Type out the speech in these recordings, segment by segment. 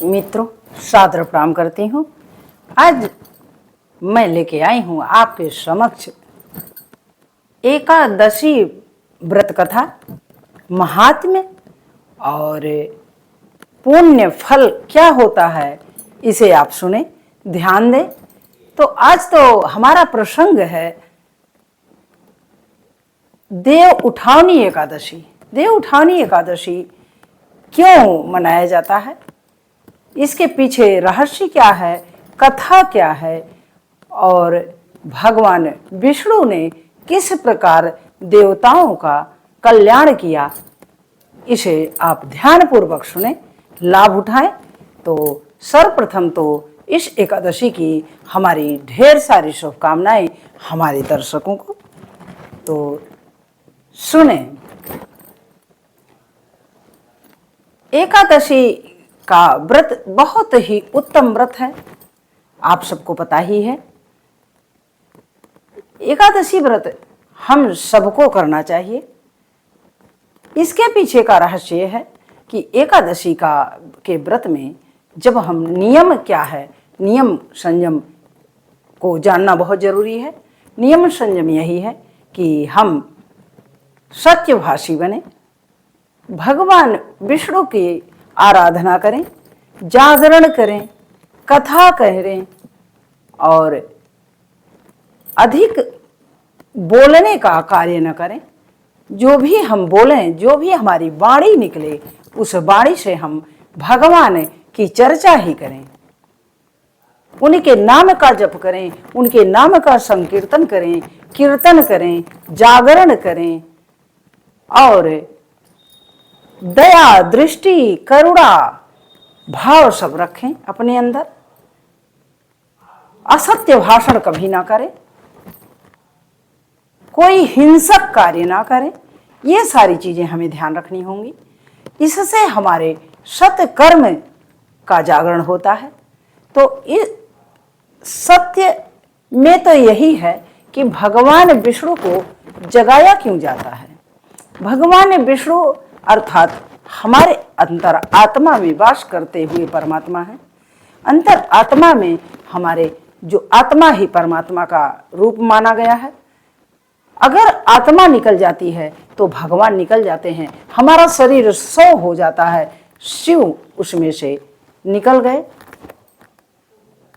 मित्रों, सादर प्रणाम करती हूँ। आज मैं लेके आई हूँ आपके समक्ष एकादशी व्रत कथा, महात्म्य और पुण्य फल क्या होता है, इसे आप सुने, ध्यान दें। तो आज तो हमारा प्रसंग है देव उठावनी एकादशी। देव उठावनी एकादशी क्यों मनाया जाता है, इसके पीछे रहस्य क्या है, कथा क्या है और भगवान विष्णु ने किस प्रकार देवताओं का कल्याण किया, इसे आप ध्यानपूर्वक सुने, लाभ उठाएं। तो सर्वप्रथम तो इस एकादशी की हमारी ढेर सारी शुभकामनाएं हमारे दर्शकों को। तो सुने, एकादशी का व्रत बहुत ही उत्तम व्रत है, आप सबको पता ही है। एकादशी व्रत हम सबको करना चाहिए। इसके पीछे का रहस्य यह है कि एकादशी के व्रत में जब हम नियम क्या है, नियम संयम को जानना बहुत जरूरी है। नियम संयम यही है कि हम सत्यभाषी बने, भगवान विष्णु की आराधना करें, जागरण करें, कथा करें और अधिक बोलने का कार्य न करें। जो भी हम बोलें, जो भी हमारी वाणी निकले, उस वाणी से हम भगवान की चर्चा ही करें, उनके नाम का जप करें, उनके नाम का संकीर्तन करें, कीर्तन करें, जागरण करें और दया, दृष्टि, करुणा भाव सब रखें अपने अंदर। असत्य भाषण कभी ना करें, कोई हिंसक कार्य ना करें। ये सारी चीजें हमें ध्यान रखनी होंगी। इससे हमारे सत्कर्म का जागरण होता है। तो इस सत्य में तो यही है कि भगवान विष्णु को जगाया क्यों जाता है। भगवान विष्णु अर्थात हमारे अंतर आत्मा में वास करते हुए परमात्मा है। अंतर आत्मा में हमारे जो आत्मा ही परमात्मा का रूप माना गया है। अगर आत्मा निकल जाती है तो भगवान निकल जाते हैं। हमारा शरीर 100 हो जाता है, शिव उसमें से निकल गए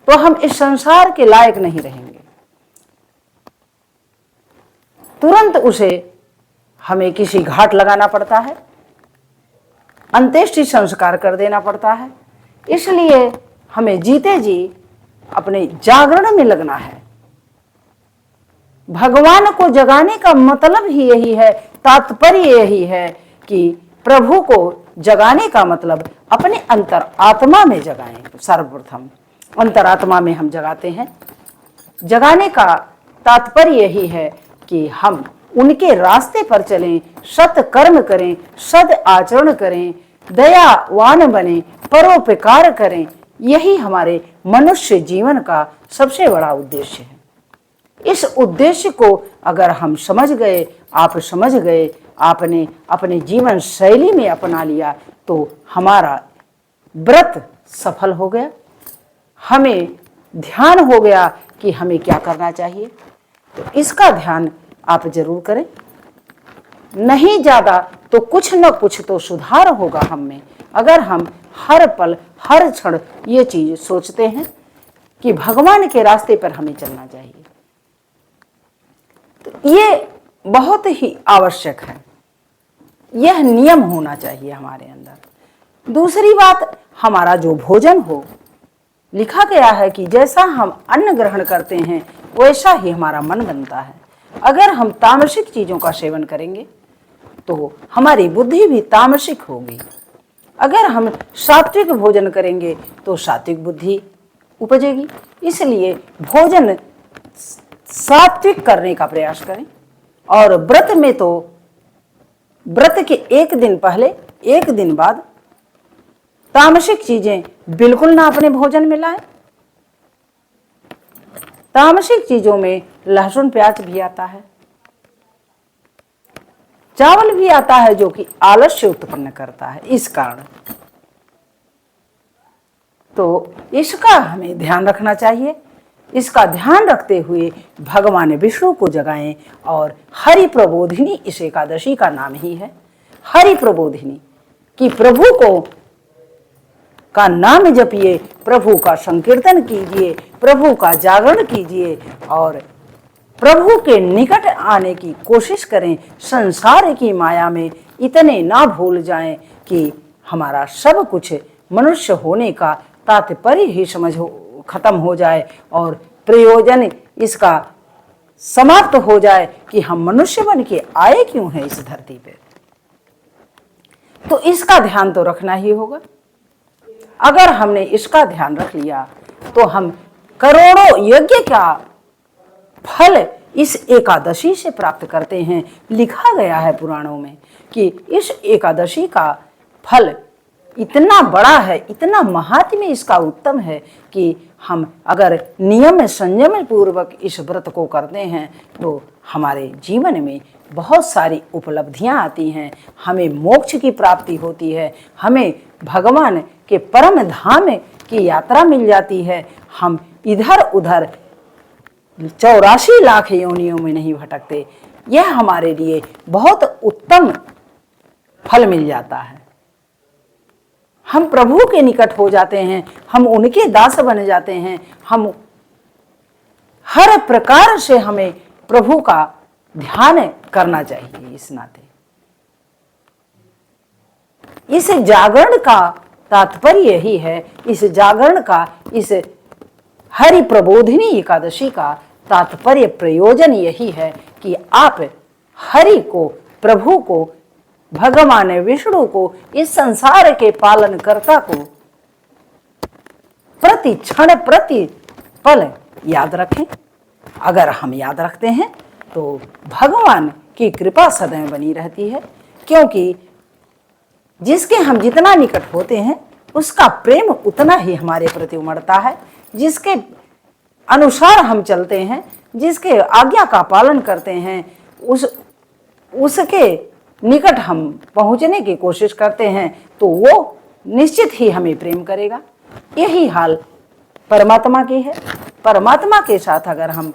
तो हम इस संसार के लायक नहीं रहेंगे। तुरंत उसे हमें किसी घाट लगाना पड़ता है, अंत्येष्टि संस्कार कर देना पड़ता है। इसलिए हमें जीते जी अपने जागरण में लगना है। भगवान को जगाने का मतलब ही यही है, तात्पर्य यही है कि प्रभु को जगाने का मतलब अपने अंतर आत्मा में जगाएं। सर्वप्रथम अंतरात्मा में हम जगाते हैं। जगाने का तात्पर्य यही है कि हम उनके रास्ते पर चलें, सत्कर्म करें, सद आचरण करें, दयावान बने, परोपकार करें। यही हमारे मनुष्य जीवन का सबसे बड़ा उद्देश्य है। इस उद्देश्य को अगर हम समझ गए, आप समझ गए, आपने अपने जीवन शैली में अपना लिया तो हमारा व्रत सफल हो गया। हमें ध्यान हो गया कि हमें क्या करना चाहिए। तो इसका ध्यान आप जरूर करें। नहीं ज्यादा तो कुछ न कुछ तो सुधार होगा हम में, अगर हम हर पल हर क्षण ये चीज सोचते हैं कि भगवान के रास्ते पर हमें चलना चाहिए। तो ये बहुत ही आवश्यक है, यह नियम होना चाहिए हमारे अंदर। दूसरी बात, हमारा जो भोजन हो, लिखा गया है कि जैसा हम अन्न ग्रहण करते हैं वैसा ही हमारा मन बनता है। अगर हम तामसिक चीजों का सेवन करेंगे तो हमारी बुद्धि भी तामसिक होगी। अगर हम सात्विक भोजन करेंगे तो सात्विक बुद्धि उपजेगी। इसलिए भोजन सात्विक करने का प्रयास करें। और व्रत में तो व्रत के एक दिन पहले, एक दिन बाद तामसिक चीजें बिल्कुल ना अपने भोजन में लाएं। तामसिक चीजों में लहसुन प्याज भी आता है, चावल भी आता है, जो कि आलस्य उत्पन्न करता है। इस कारण तो इसका हमें ध्यान रखना चाहिए। इसका ध्यान रखते हुए भगवान विष्णु को जगाएं। और हरि प्रबोधिनी इस एकादशी का नाम ही है, हरि प्रबोधिनी, कि प्रभु को का नाम जपिए, प्रभु का संकीर्तन कीजिए, प्रभु का जागरण कीजिए और प्रभु के निकट आने की कोशिश करें। संसार की माया में इतने ना भूल जाएं कि हमारा सब कुछ मनुष्य होने का तात्पर्य ही खत्म हो जाए और प्रयोजन इसका समाप्त हो जाए कि हम मनुष्य बन के आए क्यों हैं इस धरती पे। तो इसका ध्यान तो रखना ही होगा। अगर हमने इसका ध्यान रख लिया तो हम करोड़ों यज्ञ का फल इस एकादशी से प्राप्त करते हैं। लिखा गया है पुराणों में कि इस एकादशी का फल इतना बड़ा है, इतना महात्म्य इसका उत्तम है कि हम अगर नियम संयम पूर्वक इस व्रत को करते हैं तो हमारे जीवन में बहुत सारी उपलब्धियां आती हैं। हमें मोक्ष की प्राप्ति होती है, हमें भगवान के परम धाम की यात्रा मिल जाती है। हम इधर उधर 84 लाख योनियों में नहीं भटकते। यह हमारे लिए बहुत उत्तम फल मिल जाता है। हम प्रभु के निकट हो जाते हैं, हम उनके दास बन जाते हैं। हम हर प्रकार से हमें प्रभु का ध्यान करना चाहिए। इस नाते इस जागरण का तात्पर्य यही है, इस जागरण का, इस हरि प्रबोधिनी एकादशी का तात्पर्य प्रयोजन यही है कि आप हरि को, प्रभु को, भगवान विष्णु को, इस संसार के पालनकर्ता को प्रति क्षण प्रति पल याद रखें। अगर हम याद रखते हैं तो भगवान की कृपा सदैव बनी रहती है, क्योंकि जिसके हम जितना निकट होते हैं उसका प्रेम उतना ही हमारे प्रति उमड़ता है। जिसके अनुसार हम चलते हैं, जिसके आज्ञा का पालन करते हैं, उसके निकट हम पहुंचने की कोशिश करते हैं तो वो निश्चित ही हमें प्रेम करेगा। यही हाल परमात्मा की है। परमात्मा के साथ अगर हम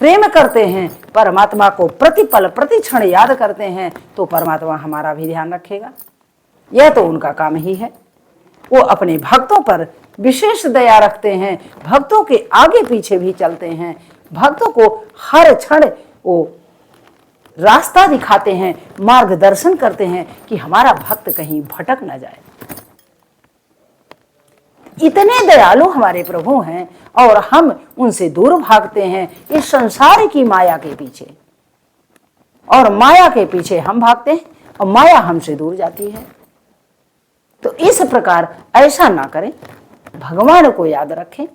प्रेम करते हैं, परमात्मा को प्रतिपल प्रति क्षण याद करते हैं तो परमात्मा हमारा भी ध्यान रखेगा। यह तो उनका काम ही है। वो अपने भक्तों पर विशेष दया रखते हैं, भक्तों के आगे पीछे भी चलते हैं, भक्तों को हर क्षण वो रास्ता दिखाते हैं, मार्गदर्शन करते हैं कि हमारा भक्त कहीं भटक न जाए। इतने दयालु हमारे प्रभु हैं और हम उनसे दूर भागते हैं इस संसार की माया के पीछे, और माया के पीछे हम भागते हैं और माया हमसे दूर जाती है। तो इस प्रकार ऐसा ना करें, भगवान को याद रखें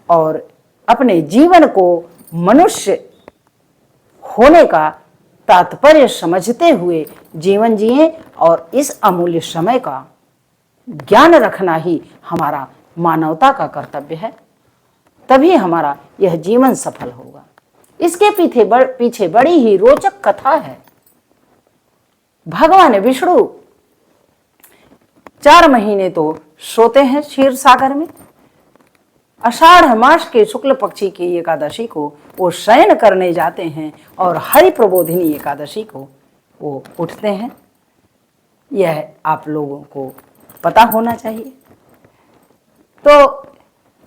और अपने जीवन को मनुष्य होने का तात्पर्य समझते हुए जीवन जिए और इस अमूल्य समय का ज्ञान रखना ही हमारा मानवता का कर्तव्य है। तभी हमारा यह जीवन सफल होगा। इसके पीछे बड़ी ही रोचक कथा है। भगवान विष्णु 4 महीने तो सोते हैं क्षीर सागर में। आषाढ़ मास के शुक्ल पक्षी की एकादशी को वो शयन करने जाते हैं और हरि प्रबोधिनी एकादशी को वो उठते हैं। यह आप लोगों को पता होना चाहिए। तो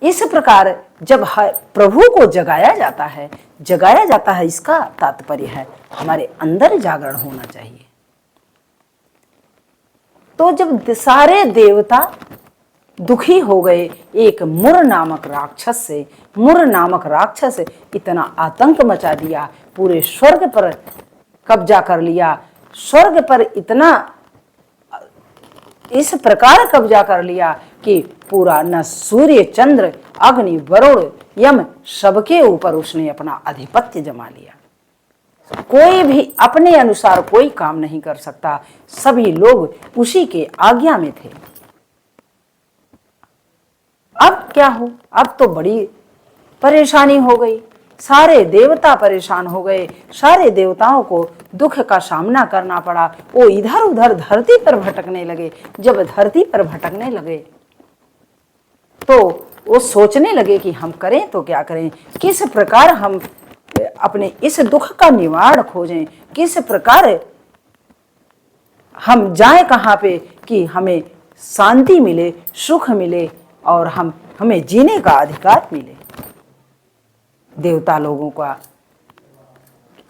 इस प्रकार जब प्रभु को जगाया जाता है, इसका तात्पर्य है हमारे अंदर जागरण होना चाहिए। तो जब सारे देवता दुखी हो गए एक मुर नामक राक्षस इतना आतंक मचा दिया, पूरे स्वर्ग पर कब्जा कर लिया। स्वर्ग पर इतना इस प्रकार कब्जा कर लिया कि पूरा न सूर्य, चंद्र, अग्नि, वरुण, यम सबके ऊपर उसने अपना आधिपत्य जमा लिया। कोई भी अपने अनुसार कोई काम नहीं कर सकता, सभी लोग उसी के आज्ञा में थे। अब क्या हो? अब तो बड़ी परेशानी हो गई। सारे देवता परेशान हो गए, सारे देवताओं को दुख का सामना करना पड़ा। वो इधर उधर धरती पर भटकने लगे। जब धरती पर भटकने लगे तो वो सोचने लगे कि हम करें तो क्या करें, किस प्रकार हम अपने इस दुख का निवारण खोजें, किस प्रकार हम जाएं कहाँ पे कि हमें शांति मिले, सुख मिले और हमें जीने का अधिकार मिले। देवता लोगों का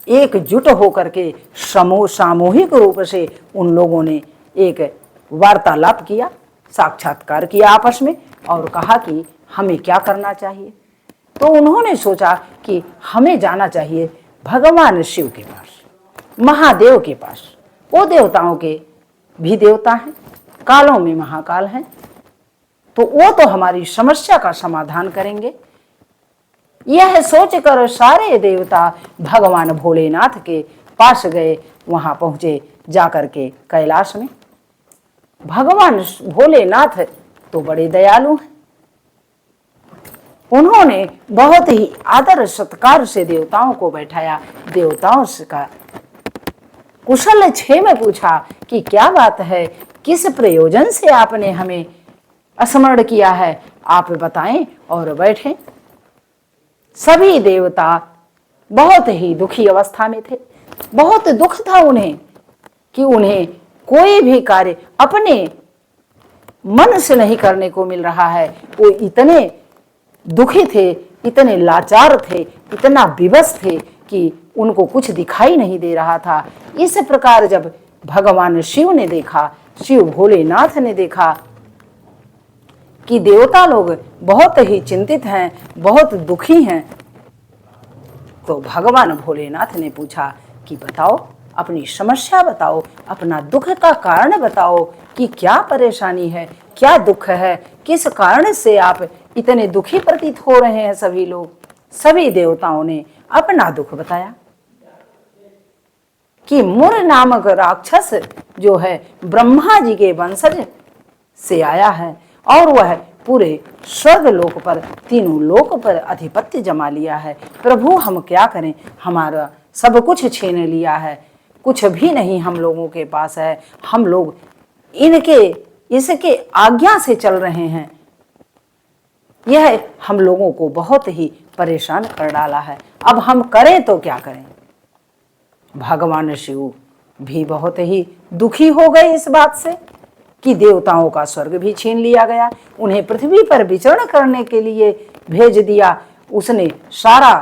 एकजुट होकर के सामूहिक रूप से उन लोगों ने एक वार्तालाप किया, साक्षात्कार किया आपस में और कहा कि हमें क्या करना चाहिए। तो उन्होंने सोचा कि हमें जाना चाहिए भगवान शिव के पास, महादेव के पास। वो देवताओं के भी देवता हैं, कालों में महाकाल हैं, तो वो तो हमारी समस्या का समाधान करेंगे। यह सोचकर सारे देवता भगवान भोलेनाथ के पास गए, वहां पहुंचे जाकर के कैलाश में। भगवान भोलेनाथ तो बड़े दयालु हैं, उन्होंने बहुत ही आदर सत्कार से देवताओं को बैठाया, देवताओं से का कुशल क्षेम पूछा कि क्या बात है, किस प्रयोजन से आपने हमें स्मरण किया है, आप बताएं और बैठें। सभी देवता बहुत ही दुखी अवस्था में थे, बहुत दुख था उन्हें कि उन्हें कोई भी कार्य अपने मन से नहीं करने को मिल रहा है। वो इतने दुखी थे, इतने लाचार थे, इतना विवश थे कि उनको कुछ दिखाई नहीं दे रहा था। इस प्रकार जब भगवान शिव ने देखा, शिव भोलेनाथ ने देखा कि देवता लोग बहुत ही चिंतित हैं, बहुत दुखी हैं, तो भगवान भोलेनाथ ने पूछा कि बताओ, अपनी समस्या बताओ, अपना दुख का कारण बताओ कि क्या परेशानी है, क्या दुख है, किस कारण से आप इतने दुखी प्रतीत हो रहे हैं। सभी लोग, सभी देवताओं ने अपना दुख बताया कि मुर नामक राक्षस जो है ब्रह्मा जी के वंशज से आया है और वह पूरे स्वर्ग लोक पर, तीनों लोक पर अधिपत्य जमा लिया है। प्रभु हम क्या करें, हमारा सब कुछ छीन लिया है, कुछ भी नहीं हम लोगों के पास है, हम लोग इसके आज्ञा से चल रहे हैं, यह हम लोगों को बहुत ही परेशान कर डाला है, अब हम करें तो क्या करें। भगवान शिव भी बहुत ही दुखी हो गए इस बात से कि देवताओं का स्वर्ग भी छीन लिया गया, उन्हें पृथ्वी पर विचरण करने के लिए भेज दिया। उसने सारा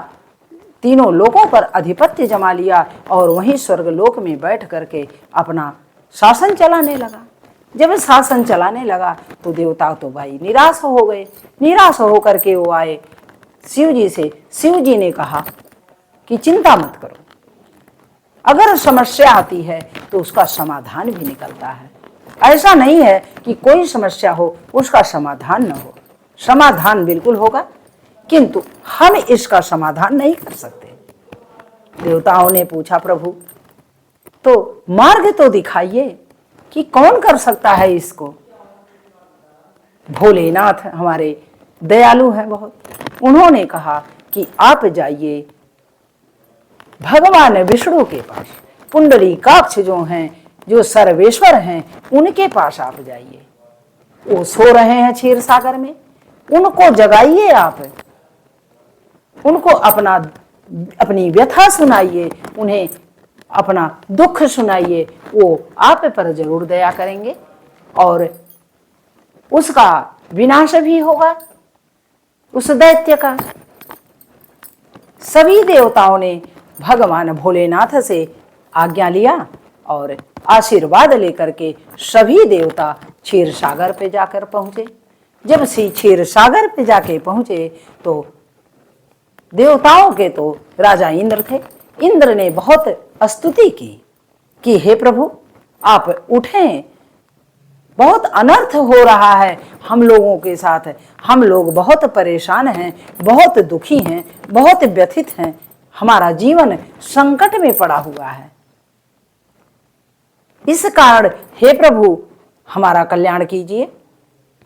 तीनों लोकों पर अधिपत्य जमा लिया और वहीं स्वर्ग लोक में बैठ करके अपना शासन चलाने लगा। जब शासन चलाने लगा तो देवता तो भाई निराश हो गए। निराश होकर के वो आए शिव जी से। शिव जी ने कहा कि चिंता मत करो, अगर समस्या आती है तो उसका समाधान भी निकलता है। ऐसा नहीं है कि कोई समस्या हो उसका समाधान न हो, समाधान बिल्कुल होगा, किंतु हम इसका समाधान नहीं कर सकते। देवताओं ने पूछा प्रभु तो मार्ग तो दिखाइए कि कौन कर सकता है इसको। भोलेनाथ हमारे दयालु हैं बहुत, उन्होंने कहा कि आप जाइए भगवान विष्णु के पास, पुंडरीकाक्ष जो हैं, जो सर्वेश्वर हैं, उनके पास आप जाइए। वो सो रहे हैं क्षीर सागर में, उनको जगाइए, आप उनको अपनी व्यथा सुनाइए, उन्हें अपना दुख सुनाइए, वो आप पर जरूर दया करेंगे और उसका विनाश भी होगा, उस दैत्य का। सभी देवताओं ने भगवान भोलेनाथ से आज्ञा लिया और आशीर्वाद लेकर के सभी देवता क्षीर सागर पे जाकर पहुंचे। जब क्षीर सागर पे जाके पहुंचे तो देवताओं के तो राजा इंद्र थे। इंद्र ने बहुत स्तुति की कि हे प्रभु आप उठें, बहुत अनर्थ हो रहा है हम लोगों के साथ, हम लोग बहुत परेशान हैं, बहुत दुखी हैं, बहुत व्यथित हैं, हमारा जीवन संकट में पड़ा हुआ है। इस कारण हे प्रभु हमारा कल्याण कीजिए,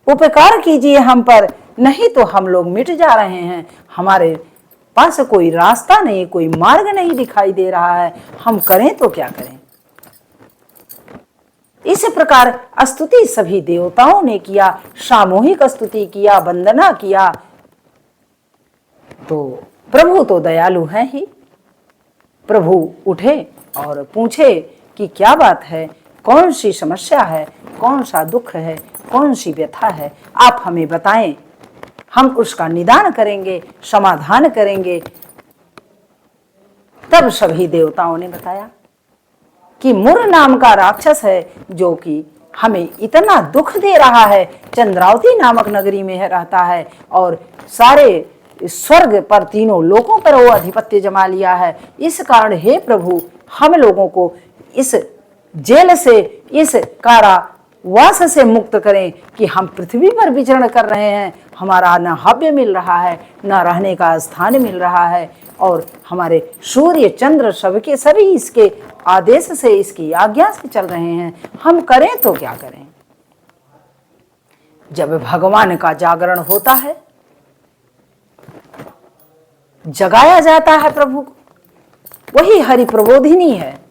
उपकार कीजिए हम पर, नहीं तो हम लोग मिट जा रहे हैं, हमारे पास कोई रास्ता नहीं, कोई मार्ग नहीं दिखाई दे रहा है, हम करें तो क्या करें। इस प्रकार स्तुति सभी देवताओं ने किया, सामूहिक स्तुति किया, वंदना किया। तो प्रभु तो दयालु हैं ही। प्रभु उठे और पूछे कि क्या बात है, कौन सी समस्या है, कौन सा दुख है, कौन सी व्यथा है, आप हमें बताएं, हम उसका निदान करेंगे, समाधान करेंगे। तब सभी देवताओं ने बताया कि मुर नाम का राक्षस है जो कि हमें इतना दुख दे रहा है, चंद्रावती नामक नगरी में रहता है और सारे स्वर्ग पर, तीनों लोकों पर वो अधिपत्य जमा लिया है। इस कारण हे प्रभु, हम लोगों को इस जेल से, इस कारावास से मुक्त करें कि हम पृथ्वी पर विचरण कर रहे हैं, हमारा न हव्य मिल रहा है, न रहने का स्थान मिल रहा है, और हमारे सूर्य चंद्र सबके सभी इसके आदेश से, इसकी आज्ञा से चल रहे हैं, हम करें तो क्या करें। जब भगवान का जागरण होता है, जगाया जाता है प्रभु को, वही हरि प्रबोधिनी है।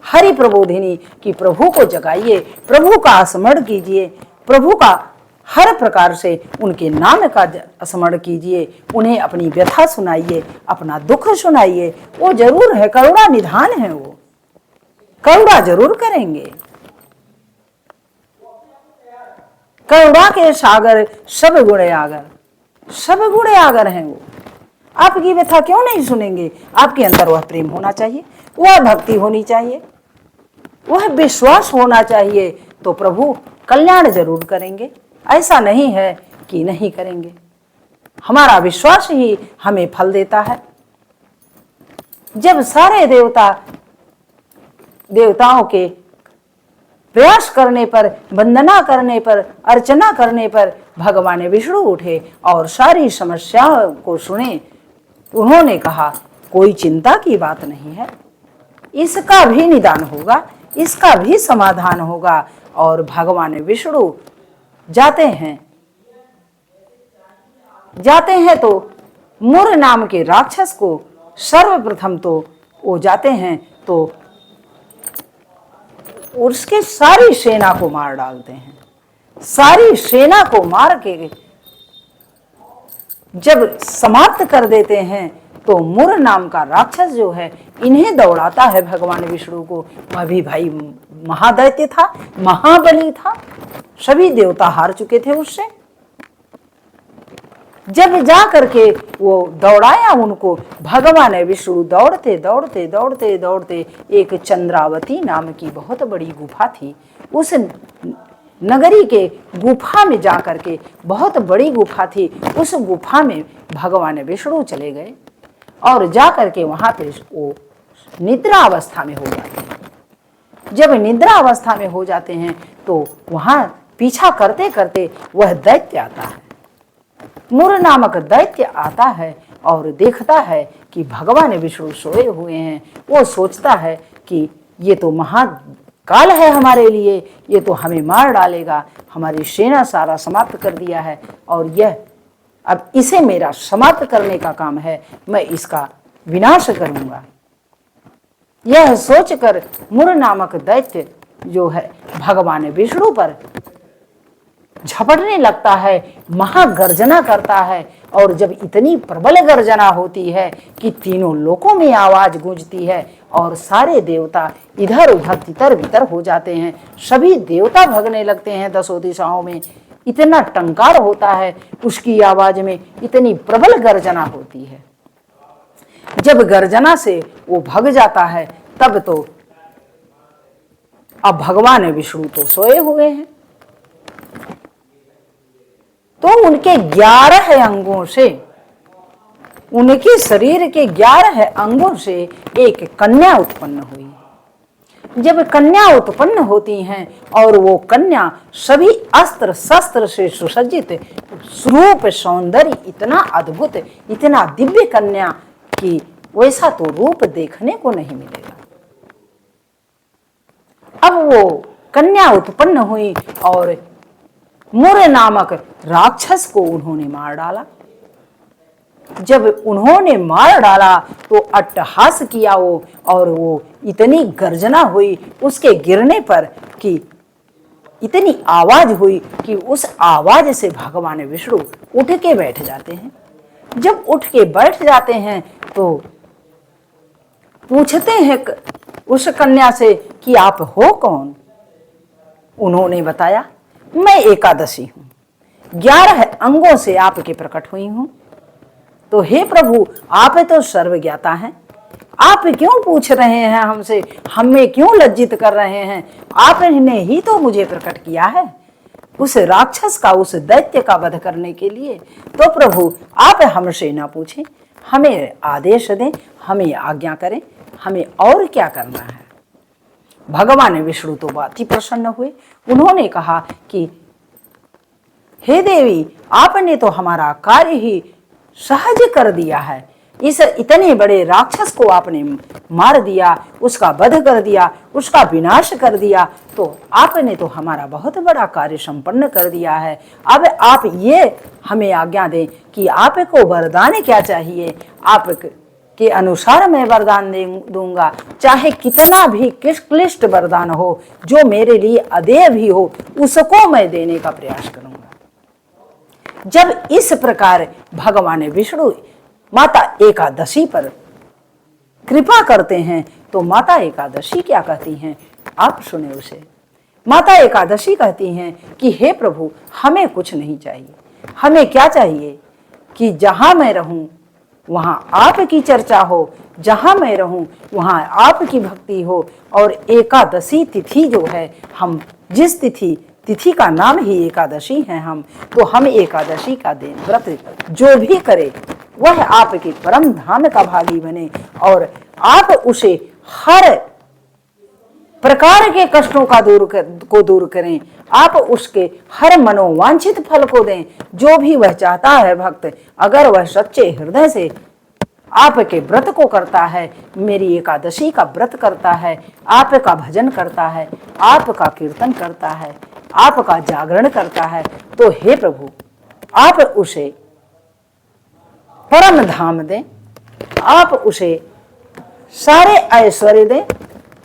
हरि प्रबोधिनी कि प्रभु को जगाइए, प्रभु का स्मरण कीजिए, प्रभु का हर प्रकार से उनके नाम का स्मरण कीजिए, उन्हें अपनी व्यथा सुनाइए, अपना दुख सुनाइए। वो जरूर है, करुणा निधान है, वो करुणा जरूर करेंगे। करुणा के सागर सब गुण आगर, सब गुण आगर हैं वो। आपकी व्यथा क्यों नहीं सुनेंगे? आपके अंदर वह प्रेम होना चाहिए, वह भक्ति होनी चाहिए, वह विश्वास होना चाहिए, तो प्रभु कल्याण जरूर करेंगे। ऐसा नहीं है कि नहीं करेंगे। हमारा विश्वास ही हमें फल देता है। जब सारे देवताओं के प्रयास करने पर, वंदना करने पर, अर्चना करने पर भगवान विष्णु उठे और सारी समस्याओं को सुने। उन्होंने कहा कोई चिंता की बात नहीं है, इसका भी निदान होगा, इसका भी समाधान होगा। और भगवान विष्णु जाते हैं तो मुर नाम के राक्षस को सर्वप्रथम तो वो जाते हैं तो उसके सारी सेना को मार डालते हैं। सारी सेना को मार के जब समाप्त कर देते हैं तो मुर नाम का राक्षस जो है इन्हें दौड़ाता है भगवान विष्णु को। वह भी भाई महादैत्य था, महाबली था, सभी देवता हार चुके थे उससे। जब जा करके वो दौड़ाया उनको, भगवान विष्णु दौड़ते दौड़ते दौड़ते दौड़ते एक चंद्रावती नाम की बहुत बड़ी गुफा थी, उस नगरी के गुफा में जा करके, बहुत बड़ी गुफा थी, उस गुफा में भगवान विष्णु चले गए और जा करके वहां पे वो निद्रा अवस्था में हो जाते हैं। जब निद्रा अवस्था में हो जाते हैं तो वहां पीछा करते करते वह दैत्य आता है, मुर नामक दैत्य आता है और देखता है कि भगवान विष्णु सोए हुए हैं। वो सोचता है कि ये तो महाकाल है हमारे लिए, ये तो हमें मार डालेगा, हमारी सेना सारा समाप्त कर दिया है और यह अब इसे मेरा समाप्त करने का काम है, मैं इसका विनाश करूंगा। यह सोचकर मुर नामक दैत्य जो है भगवान विष्णु पर झपटने लगता है, महागर्जना करता है। और जब इतनी प्रबल गर्जना होती है कि तीनों लोकों में आवाज गूंजती है और सारे देवता इधर उधर तितर बितर हो जाते हैं, सभी देवता भगने लगते हैं दसों दिशाओं में। इतना टंकार होता है उसकी आवाज में, इतनी प्रबल गर्जना होती है। जब गर्जना से वो भग जाता है तब तो अब भगवान विष्णु तो सोए हुए हैं, तो उनके 11 अंगों से, उनके शरीर के 11 अंगों से एक कन्या उत्पन्न हुई। जब कन्या उत्पन्न होती हैं और वो कन्या सभी अस्त्र शस्त्र से सुसज्जित, रूप सौंदर्य इतना अद्भुत, इतना दिव्य कन्या कि वैसा तो रूप देखने को नहीं मिलेगा। अब वो कन्या उत्पन्न हुई और मुर नामक राक्षस को उन्होंने मार डाला। जब उन्होंने मार डाला तो अट्टहास किया वो, और वो इतनी गर्जना हुई उसके गिरने पर कि इतनी आवाज हुई कि उस आवाज से भगवान विष्णु उठ के बैठ जाते हैं। जब उठ के बैठ जाते हैं तो पूछते हैं उस कन्या से कि आप हो कौन? उन्होंने बताया, मैं एकादशी हूं, 11 अंगों से आपके प्रकट हुई हूं। तो हे प्रभु, आप तो सर्वज्ञाता हैं, आप क्यों पूछ रहे हैं हमसे, हमें क्यों लज्जित कर रहे हैं? आपने ही तो मुझे प्रकट किया है उस राक्षस का, उस दैत्य का वध करने के लिए। तो प्रभु आप हमसे ना पूछें, हमें आदेश दें, हमें आज्ञा करें, हमें और क्या करना है। भगवान विष्णु तो बात ही प्रसन्न हुए। उन्होंने कहा कि हे देवी, आपने तो हमारा कार्य ही सहज कर दिया है। इस इतने बड़े राक्षस को आपने मार दिया, उसका वध कर दिया, उसका विनाश कर दिया, तो आपने तो हमारा बहुत बड़ा कार्य संपन्न कर दिया है। अब आप ये हमें आज्ञा दें कि आपको वरदान क्या चाहिए, आप के अनुसार मैं वरदान दूंगा। चाहे कितना भी क्लिष्ट वरदान हो, जो मेरे लिए अदेय भी हो, उसको मैं देने का प्रयास करूंगा। जब इस प्रकार भगवान विष्णु माता एकादशी पर कृपा करते हैं तो माता एकादशी क्या कहती हैं, आप सुने उसे। माता एकादशी कहती हैं कि हे प्रभु, हमें कुछ नहीं चाहिए, हमें क्या चाहिए कि जहां मैं रहूं वहां आपकी चर्चा हो, जहां मैं रहूं वहां आपकी भक्ति हो। और एकादशी तिथि जो है, हम जिस तिथि का नाम ही एकादशी है, तो हम एकादशी का दिन व्रत जो भी करे वह आपके परम धाम का भागी बने और आप उसे हर प्रकार के कष्टों का दूर करें। आप उसके हर मनोवांछित फल को दें, जो भी वह चाहता है भक्त। अगर वह सच्चे हृदय से आपके व्रत को करता है, मेरी एकादशी का व्रत करता है, आपका भजन करता है, आपका कीर्तन करता है, आपका जागरण करता है, तो हे प्रभु आप उसे परम धाम दें, आप उसे सारे ऐश्वर्य दें,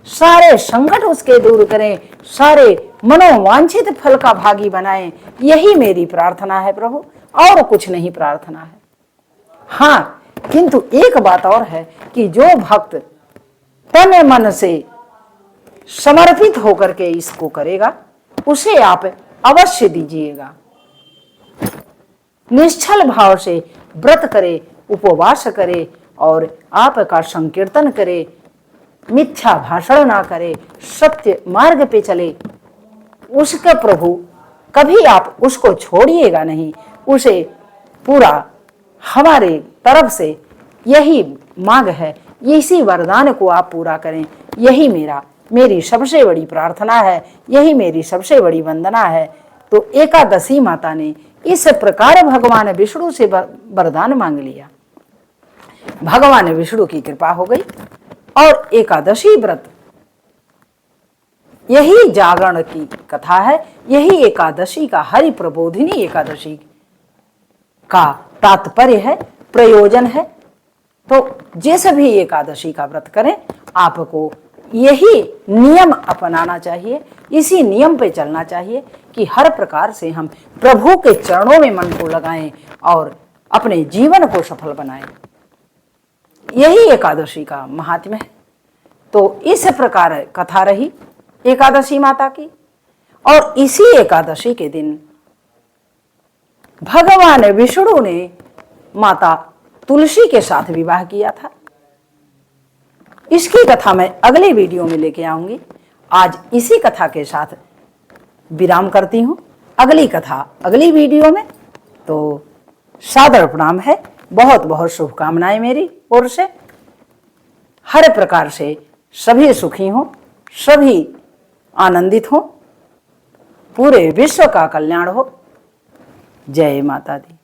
सारे संकट उसके दूर करें, सारे मनोवांछित फल का भागी बनाएं। यही मेरी प्रार्थना है प्रभु, और कुछ नहीं प्रार्थना है। हाँ, किंतु एक बात और है कि जो भक्त तन मन से समर्पित होकर के इसको करेगा, उसे आप अवश्य दीजिएगा। निश्चल भाव से व्रत करे, उपवास करे और आपका संकीर्तन करे, मिथ्या भाषण ना करे, सत्य मार्ग पे चले, उसका प्रभु कभी आप उसको छोड़िएगा नहीं। उसे पूरा हमारे तरफ से यही मांग है, इसी वरदान को आप पूरा करें। यही मेरी सबसे बड़ी प्रार्थना है, यही मेरी सबसे बड़ी वंदना है। तो एकादशी माता ने इस प्रकार भगवान विष्णु से वरदान मांग लिया। भगवान विष्णु की कृपा हो गई और एकादशी व्रत, यही जागरण की कथा है, यही एकादशी का, हरि प्रबोधिनी एकादशी का तात्पर्य है, प्रयोजन है। तो जैसे भी एकादशी का व्रत करें, आपको यही नियम अपनाना चाहिए, इसी नियम पे चलना चाहिए कि हर प्रकार से हम प्रभु के चरणों में मन को लगाएं और अपने जीवन को सफल बनाएं। यही एकादशी का महात्म्य है। तो इस प्रकार कथा रही एकादशी माता की। और इसी एकादशी के दिन भगवान विष्णु ने माता तुलसी के साथ विवाह किया था। इसकी कथा मैं अगले वीडियो में लेके आऊंगी। आज इसी कथा के साथ विराम करती हूं, अगली कथा अगली वीडियो में। तो सादर प्रणाम है, बहुत बहुत शुभकामनाएं मेरी ओर से। हर प्रकार से सभी सुखी हों, सभी आनंदित हों, पूरे विश्व का कल्याण हो। जय माता दी।